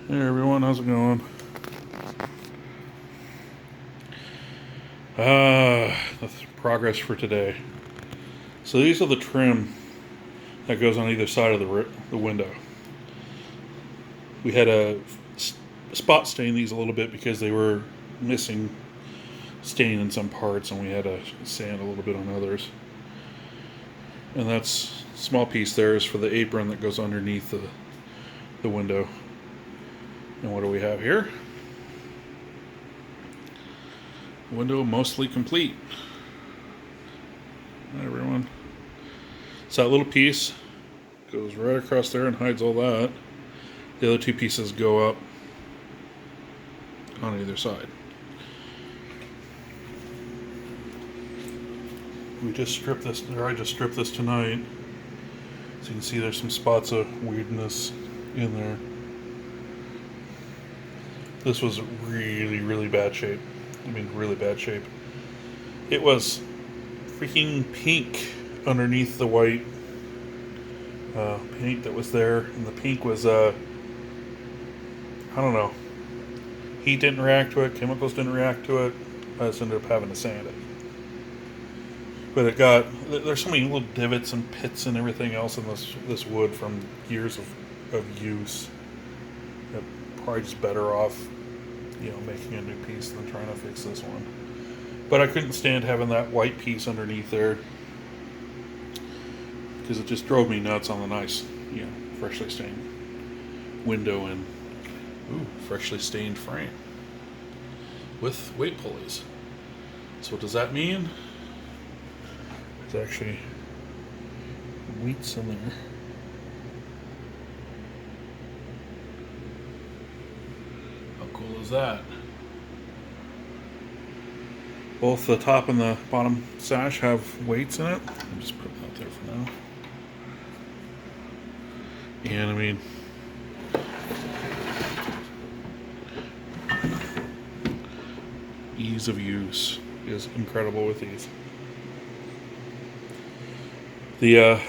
Hey everyone, how's it going? The progress for today. So these are the trim that goes on either side of the window. We had a spot stain these a little bit because they were missing stain in some parts, and we had to sand a little bit on others. And that's small piece there is for the apron that goes underneath the window. And what do we have here? Window mostly complete. Hi everyone. So that little piece goes right across there and hides all that. The other two pieces go up on either side. We just stripped this, or I just stripped this tonight. So you can see there's some spots of weirdness in there. This was really, really bad shape. I mean, really bad shape. It was freaking pink underneath the white paint that was there. And the pink was, I don't know. Heat didn't react to it. Chemicals didn't react to it. I just ended up having to sand it. But it got, there's so many little divots and pits and everything else in this wood from years of use. It probably just better off, making a new piece than trying to fix this one. But I couldn't stand having that white piece underneath there because it just drove me nuts on the nice, freshly stained window and freshly stained frame with weight pulleys. So what does that mean? There's actually weights in there. How cool is that? Both the top and the bottom sash have weights in it. I'll just put it out there for now. And I mean, ease of use is incredible with these. The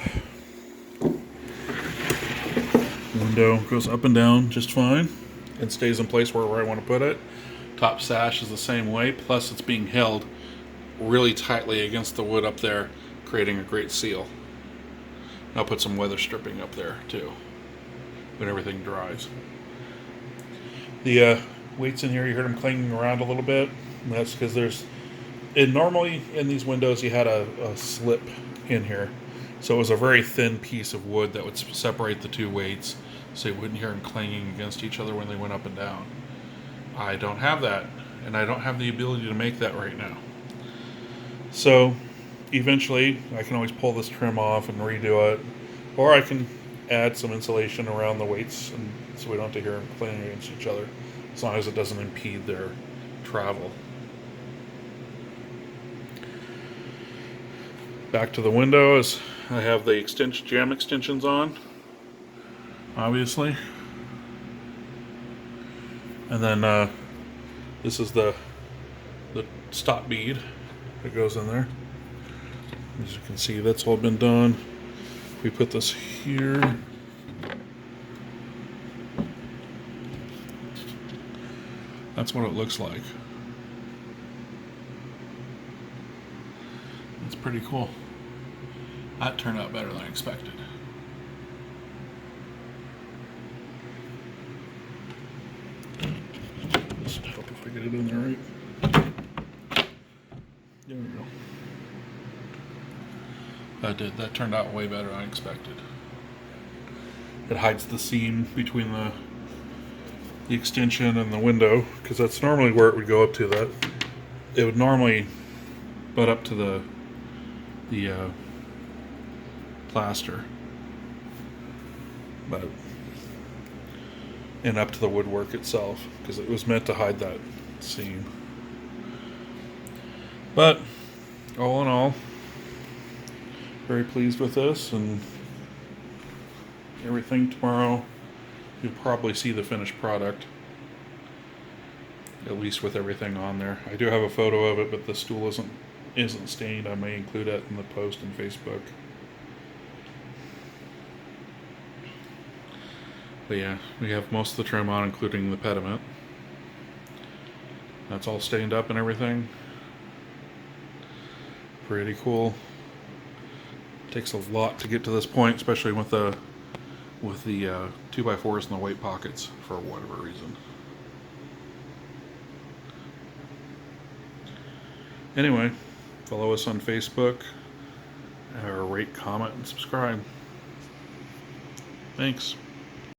window goes up and down just fine and stays in place where I want to put it. Top sash is the same way, plus it's being held really tightly against the wood up there, creating a great seal. I'll put some weather stripping up there too when everything dries. The weights in here, you heard them clanging around a little bit, and that's because normally in these windows you had a slip in here. So it was a very thin piece of wood that would separate the two weights so you wouldn't hear them clanging against each other when they went up and down. I don't have that, and I don't have the ability to make that right now. So eventually I can always pull this trim off and redo it, or I can add some insulation around the weights and so we don't have to hear them clanging against each other, as long as it doesn't impede their travel. Back to the windows, I have the jam extensions on, obviously. And then this is the stop bead that goes in there. As you can see, that's all been done. We put this here. That's what it looks like. It's pretty cool. That turned out better than I expected. Just hope if I get it in there right. There we go. That turned out way better than I expected. It hides the seam between the extension and the window, because that's normally where it would go up to. That it would normally butt up to the plaster, and up to the woodwork itself, because it was meant to hide that seam. But all in all, very pleased with this, and everything tomorrow you'll probably see the finished product, at least with everything on there. I do have a photo of it, but the stool isn't stained. I may include that in the post on Facebook. But yeah, we have most of the trim on, including the pediment. That's all stained up and everything. Pretty cool. Takes a lot to get to this point, especially with the 2x4s and the weight pockets for whatever reason. Anyway, follow us on Facebook, or rate, comment, and subscribe. Thanks.